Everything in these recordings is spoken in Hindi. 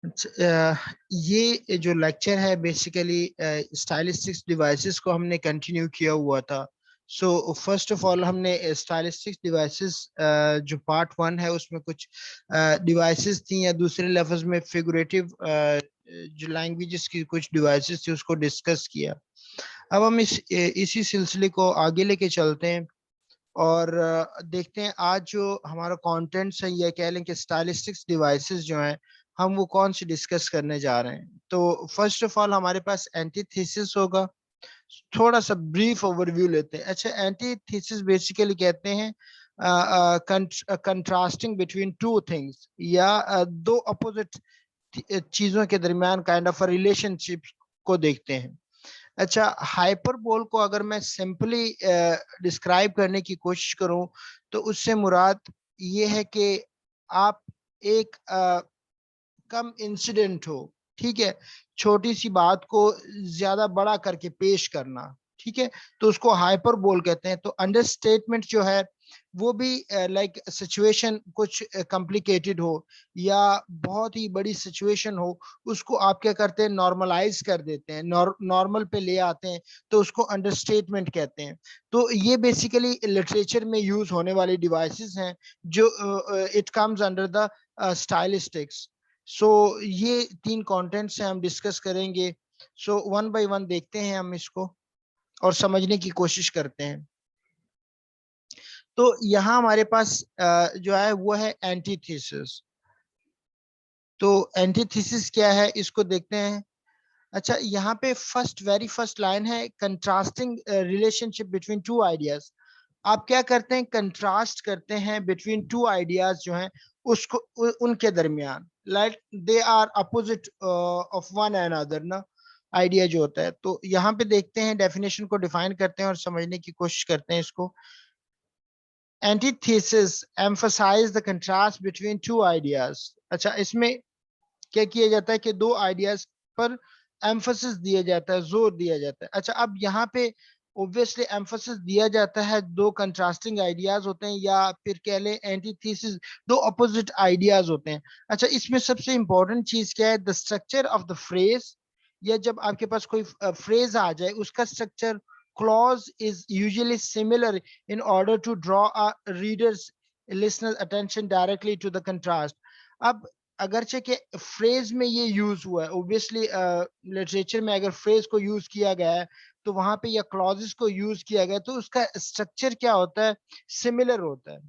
ये जो लेक्चर है बेसिकली स्टाइलिस्टिक्स डिवाइसेस को हमने कंटिन्यू किया हुआ था। सो फर्स्ट ऑफ ऑल हमने स्टाइलिस्टिक्स डिवाइसेस जो पार्ट 1 है उसमें कुछ डिवाइसेस थी, या दूसरे लफ्ज में फिगरेटिव जो लैंग्वेजेस की कुछ डिवाइसेस थी उसको डिस्कस किया। अब हम इसी सिलसिले को आगे लेके चलते हैं और देखते हैं आज जो हमारा कंटेंट्स है या कह लें कि स्टाइलिस्टिक्स डिवाइसेस जो हैं हम वो कौन सी डिस्कस करने जा रहे हैं। तो फर्स्ट ऑफ ऑल हमारे पास एंटीथेसिस होगा। थोड़ा सा ब्रीफ ओवरव्यू लेते हैं। अच्छा, एंटीथेसिस बेसिकली कहते हैं कंट्रास्टिंग बिटवीन टू थिंग्स, या दो अपोजिट चीजों के दरमियान काइंड ऑफ रिलेशनशिप को देखते हैं। अच्छा, हाइपरबोल को अगर मैं सिंपली डिस्क्राइब करने की कोशिश करूं तो उससे मुराद ये है कि आप एक कम इंसिडेंट हो, ठीक है, छोटी सी बात को ज्यादा बड़ा करके पेश करना, ठीक है, तो उसको हाइपरबोल कहते हैं। तो अंडरस्टेटमेंट जो है वो भी लाइक सिचुएशन कुछ कॉम्प्लिकेटेड हो या बहुत ही बड़ी सिचुएशन हो, उसको आप क्या करते हैं, नॉर्मलाइज कर देते हैं, नॉर्मल पे ले आते हैं, तो उसको अंडरस्टेटमेंट कहते हैं। तो ये बेसिकली लिटरेचर में यूज होने वाली डिवाइसेस हैं जो it comes under the stylistics. So ये तीन कंटेंट्स हैं हम डिस्कस करेंगे। सो वन बाय वन देखते हैं हम इसको और समझने की कोशिश करते हैं। तो यहाँ हमारे पास जो है वो है एंटीथेसिस। तो एंटीथेसिस क्या है इसको देखते हैं। अच्छा, यहाँ पे वेरी फर्स्ट लाइन है contrasting relationship between two ideas. आप क्या करते हैं, कंट्रास्ट करते हैं बिटवीन टू आइडियाज जो हैं उसको उनके दरमियान, like they are opposite of one and other ना, आइडिया जो होता है। तो यहाँ पे देखते हैं, डेफिनेशन को डिफाइन करते हैं और समझने की कोशिश करते हैं इसको। Antithesis emphasise the contrast between two ideas. अच्छा, इसमें क्या किया जाता है कि दो आइडियाज पर एम्फोसिस दिया जाता है, जोर दिया जाता है। अच्छा, अब यहाँ पे ऑब्वियसली एम्फोसिस दिया जाता है, दो कंट्रास्टिंग आइडियाज होते हैं या फिर कह लें एंटीथेसिस, दो अपोजिट आइडियाज होते हैं। अच्छा, इसमें सबसे इंपॉर्टेंट चीज क्या है, the structure of the phrase, या जब आपके पास कोई फ्रेज आ जाए उसका structure, clause is usually similar in order to draw a reader's listener's attention directly to the contrast. अब अगरचे के फ्रेज में ये यूज हुआ है, ऑब्वियसली लिटरेचर में अगर फ्रेज को यूज किया गया है तो वहां पे या क्लॉजेस को यूज किया गया है, तो उसका स्ट्रक्चर क्या होता है, सिमिलर होता है,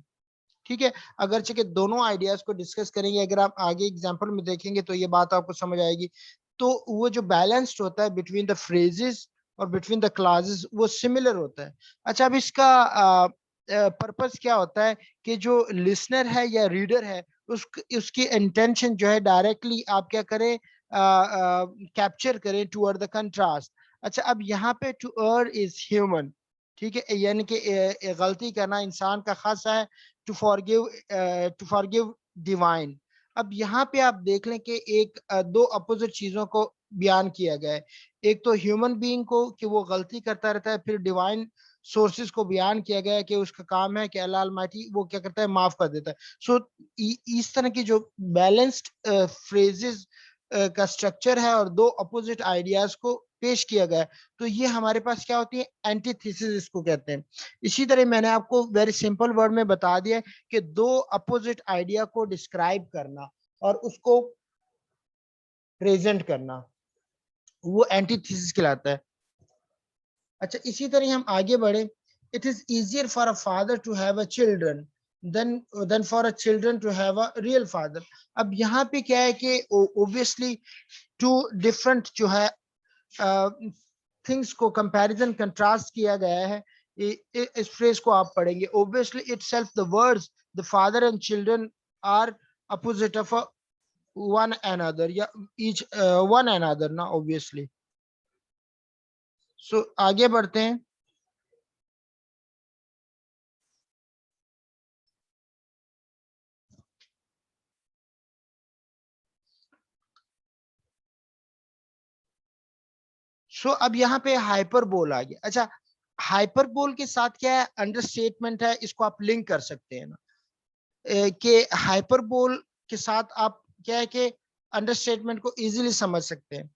ठीक है। अगरचे के दोनों आइडियाज को डिस्कस करेंगे, अगर आप आगे एग्जांपल में देखेंगे तो ये बात आपको समझ आएगी। तो वो जो बैलेंस्ड होता है बिटवीन द फ्रेजेस और बिटवीन द क्लासेस वो सिमिलर होता है। अच्छा, अब इसका पर्पस क्या होता है कि जो लिसनर है या रीडर है उसकी इंटेंशन जो है डायरेक्टली आप क्या करें, कैप्चर करें टुवर्ड द कंट्रास्ट। अच्छा, अब यहाँ पे टू अर्र इज ह्यूमन, ठीक है, यानी कि गलती करना इंसान का खासा है, टू फॉरगिव डिवाइन। अब यहाँ पे आप देख लें कि एक दो अपोजिट चीजों को बयान किया गया है। एक तो ह्यूमन बीइंग को कि वो गलती करता रहता है, फिर डिवाइन सोर्सेज को बयान किया गया है कि उसका काम है कि अल्लाह अलमाइटी वो क्या करता है, माफ कर देता है। सो इस तरह की जो बैलेंस्ड फ्रेजेस का स्ट्रक्चर है और दो अपोजिट आइडियाज को पेश किया गया है, तो ये हमारे पास क्या होती है, एंटीथेसिस इसको कहते हैं। इसी तरह मैंने आपको वेरी सिंपल वर्ड में बता दिया कि दो अपोजिट आइडिया को डिस्क्राइब करना और उसको प्रेजेंट करना वो एंटीथेसिस कहलाता है। अच्छा, इसी तरह हम आगे बढ़े। It is easier for a father to have a children than for a children to have a real father. अब यहाँ पे क्या है कि ओब्वियसली टू डिफरेंट जो है थिंग्स को कंपैरिजन कंट्रास्ट किया गया है। इस फ्रेज को आप पढ़ेंगे, obviously itself the words the father and children are opposite of one another या each one another ना, obviously। so आगे बढ़ते हैं। अब यहाँ पे हाइपरबोल आ गया। अच्छा, हाइपरबोल के साथ क्या है, अंडरस्टेटमेंट है, इसको आप लिंक कर सकते हैं ना, कि हाइपरबोल के साथ आप क्या है कि अंडरस्टेटमेंट को इजीली समझ सकते हैं,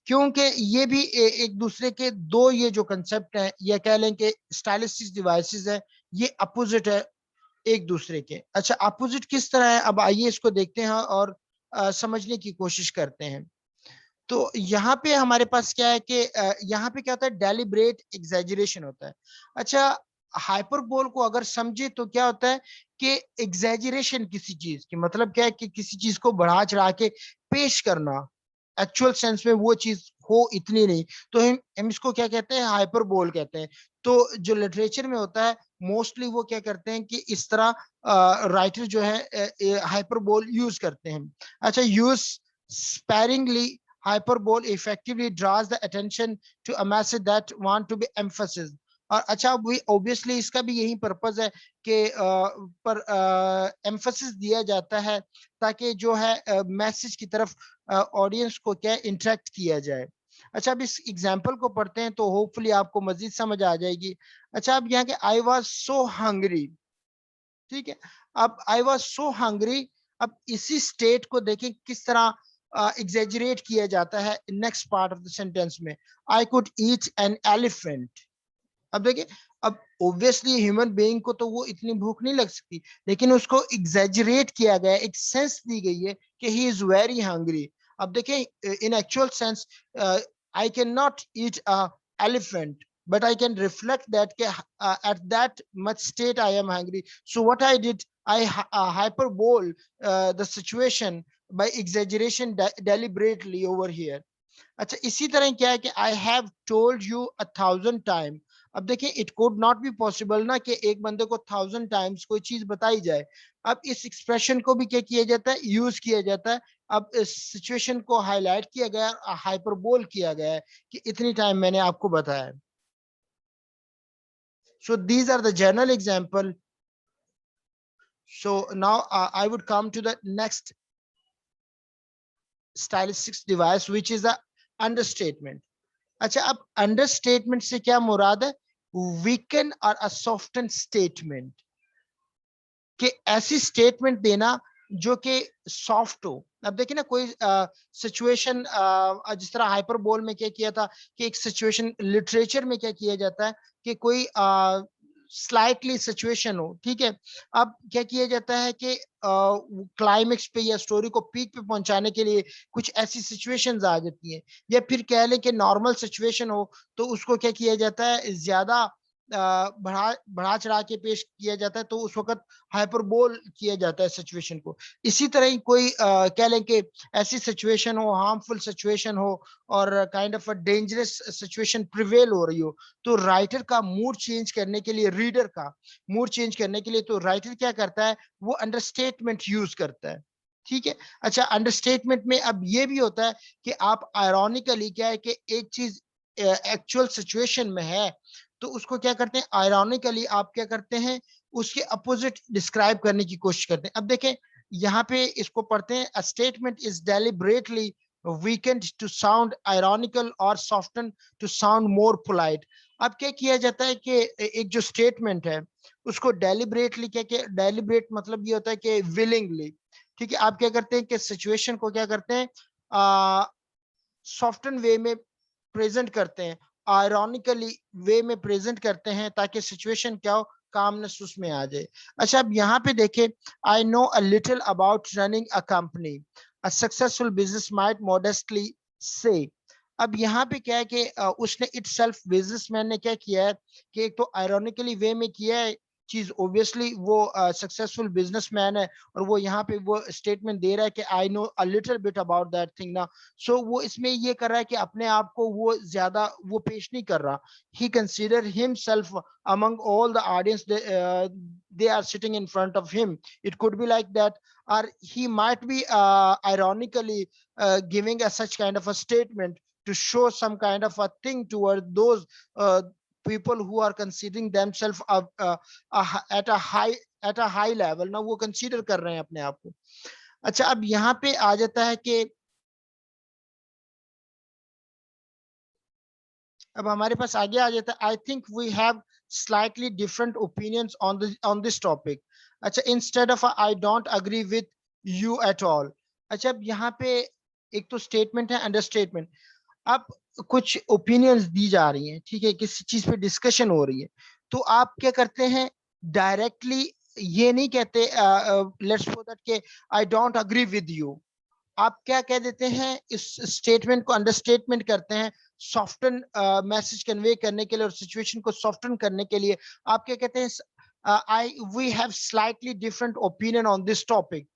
क्योंकि ये भी एक दूसरे के दो, ये जो कंसेप्ट है या कह लें कि स्टाइलिस्टिक डिवाइसेस है, ये अपोजिट है एक दूसरे के। अच्छा, अपोजिट किस तरह है, अब आइए इसको देखते हैं और समझने की कोशिश करते हैं। तो यहाँ पे हमारे पास क्या है कि यहाँ पे क्या होता है, डेलिब्रेट एग्जैजरेशन होता है। अच्छा, हाइपरबोल को अगर समझे तो क्या होता है कि एग्जैजरेशन किसी चीज की मतलब क्या है कि किसी चीज को बढ़ा चढ़ा के पेश करना, एक्चुअल सेंस में वो चीज हो इतनी नहीं, तो हम इसको क्या कहते हैं, हाइपरबोल कहते हैं। तो जो लिटरेचर में होता है मोस्टली वो क्या करते हैं कि इस तरह राइटर जो है हाइपरबोल यूज करते हैं। अच्छा, use sparingly, hyperbole effectively draws the attention to a message that want to be emphasized। और अच्छा, भी ऑब्वियसली इसका भी यही पर्पज है कि पर एम्फोसिस दिया जाता है ताकि जो है मैसेज की तरफ ऑडियंस को क्या इंटरेक्ट किया जाए। अच्छा, अब इस एग्जांपल को पढ़ते हैं तो होपफुली आपको मजीद समझ आ जाएगी। अच्छा, अब यहाँ के आई वाज सो हंग्री, ठीक है, अब आई वाज सो हंग्री, अब इसी स्टेट को देखें किस तरह एग्जेजरेट किया जाता है next part of the sentence में, I could eat an elephant. अब देखिए, अब ऑब्वियसली ह्यूमन बीइंग को तो वो इतनी भूख नहीं लग सकती, लेकिन उसको एग्जेजरेट किया गया, एक सेंस दी गई है कि ही इज वेरी हंग्री। अब देखें, इन actual sense I can not eat a elephant, but I can reflect that at that much state I am hungry. So what I did, I hyperbole the situation by exaggeration deliberately over here. अच्छा, इसी तरह क्या है कि I have told you 1,000 time. अब देखिए, it could not be possible ना कि एक बंदे को 1,000 टाइम्स कोई चीज बताई जाए। अब इस एक्सप्रेशन को भी क्या किया जाता है, यूज किया जाता है। अब इस सिचुएशन को हाईलाइट किया गया, हाइपरबोल किया गया है कि इतनी टाइम मैंने आपको बताया। So these are the general example. So now I would come to the next stylistic device, which is the understatement. अच्छा, अब understatement से क्या मुराद है, weaken और a soften statement, कि ऐसी स्टेटमेंट देना जो कि सॉफ्ट हो। अब देखिए ना, कोई सिचुएशन जिस तरह हाइपरबोल में क्या किया था कि एक सिचुएशन, लिटरेचर में क्या किया जाता है कि कोई स्लाइटली सिचुएशन हो, ठीक है, अब क्या किया जाता है कि क्लाइमेक्स पे या स्टोरी को पीक पे पहुंचाने के लिए कुछ ऐसी सिचुएशंस आ जाती हैं, या फिर कह लें कि नॉर्मल सिचुएशन हो तो उसको क्या किया जाता है, ज्यादा बढ़ा बढ़ा चढ़ा के पेश किया जाता है, तो उस वक्त हाइपरबोल किया जाता है सिचुएशन को। इसी तरह ही कोई कह लें कि ऐसी सिचुएशन हो, हार्मफुल सिचुएशन हो और kind of a dangerous situation prevail हो रही हो, तो राइटर का मूड चेंज करने के लिए, रीडर का मूड चेंज करने के लिए, तो राइटर क्या करता है, वो अंडरस्टेटमेंट यूज करता है, ठीक है। अच्छा, अंडरस्टेटमेंट में अब ये भी होता है कि आप आयरॉनिकली क्या है कि एक चीज एक्चुअल सिचुएशन में है, तो उसको क्या करते हैं, आयरॉनिकली आप क्या करते हैं, उसके अपोजिट डिस्क्राइब करने की कोशिश करते हैं। अब देखें, यहाँ पे इसको पढ़ते हैं, a statement is deliberately weakened to sound ironical or softened to sound more polite। अब क्या किया जाता है कि एक जो स्टेटमेंट है उसको डेलिबरेटली, क्या क्या डेलिबरेट मतलब ये होता है कि विलिंगली, ठीक है, आप क्या करते हैं कि सिचुएशन को क्या करते हैं, सॉफ्टन वे में प्रेजेंट करते हैं, आयरॉनिकली वे में प्रेजेंट करते हैं, ताकि सिचुएशन क्या हो, कामनेस उसमें आ जाए। अच्छा, अब यहाँ पे देखें, I know a little about running a company, a successful business might modestly से। अब यहाँ पे क्या है कि उसने इट सेल्फ बिजनेसमैन ने क्या किया है कि एक तो आयरॉनिकली वे में किया है चीज, ऑब्वियसली वो सक्सेसफुल बिजनेसमैन है, और वो यहाँ पे वो स्टेटमेंट दे रहा है कि I know a little bit about that thing ना। सो वो इसमें ये कर रहा है कि अपने आप को वो ज्यादा वो पेश नहीं कर रहा, he consider himself among all the audience, they are sitting in front of him, it could be like that, or he might be ironically giving a such kind of a statement to show some kind of a thing toward those people who are considering themselves at a high level ना, वो consider कर रहे हैं अपने आप को। अच्छा, अब यहाँ पे आ जाता है कि अब हमारे पास आगे आ जाता है, I think we have slightly different opinions on this topic. अच्छा, instead of I don't agree with you at all. अच्छा, अब यहाँ पे एक तो स्टेटमेंट है, अंडरस्टेटमेंट। अब कुछ ओपिनियंस दी जा रही हैं, ठीक है, किसी चीज पे डिस्कशन हो रही है, तो आप क्या करते हैं, डायरेक्टली ये नहीं कहते लेट्स सपोज दैट के आई डोंट अग्री विद यू। आप क्या कह देते हैं, इस स्टेटमेंट को अंडरस्टेटमेंट करते हैं, सॉफ्टन मैसेज कन्वे करने के लिए और सिचुएशन को सॉफ्टन करने के लिए। आप क्या कहते हैं, I we have slightly different opinion on this topic.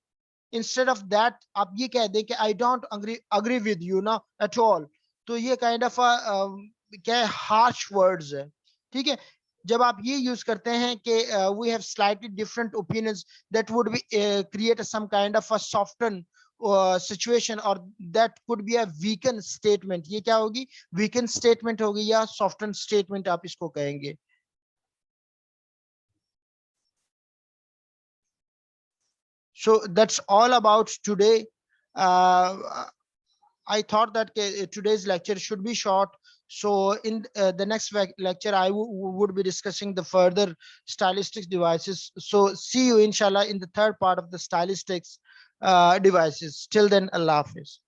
Instead of that आप ये कह दें कि I don't agree with you ना एट ऑल। तो ये काइंड ऑफ क्या है, हार्श वर्ड्स है, ठीक है। जब आप ये यूज करते हैं कि we have slightly different opinions, that would be create some kind of a soften situation, और that could be a weaken statement. ये क्या होगी, वीकन स्टेटमेंट होगी या सॉफ्टन स्टेटमेंट आप इसको कहेंगे। So that's all about today. uh, I thought that today's lecture should be short. So in the next lecture, I would be discussing the further stylistics devices. So see you inshallah in the third part of the stylistics devices. Till then, Allah Hafiz.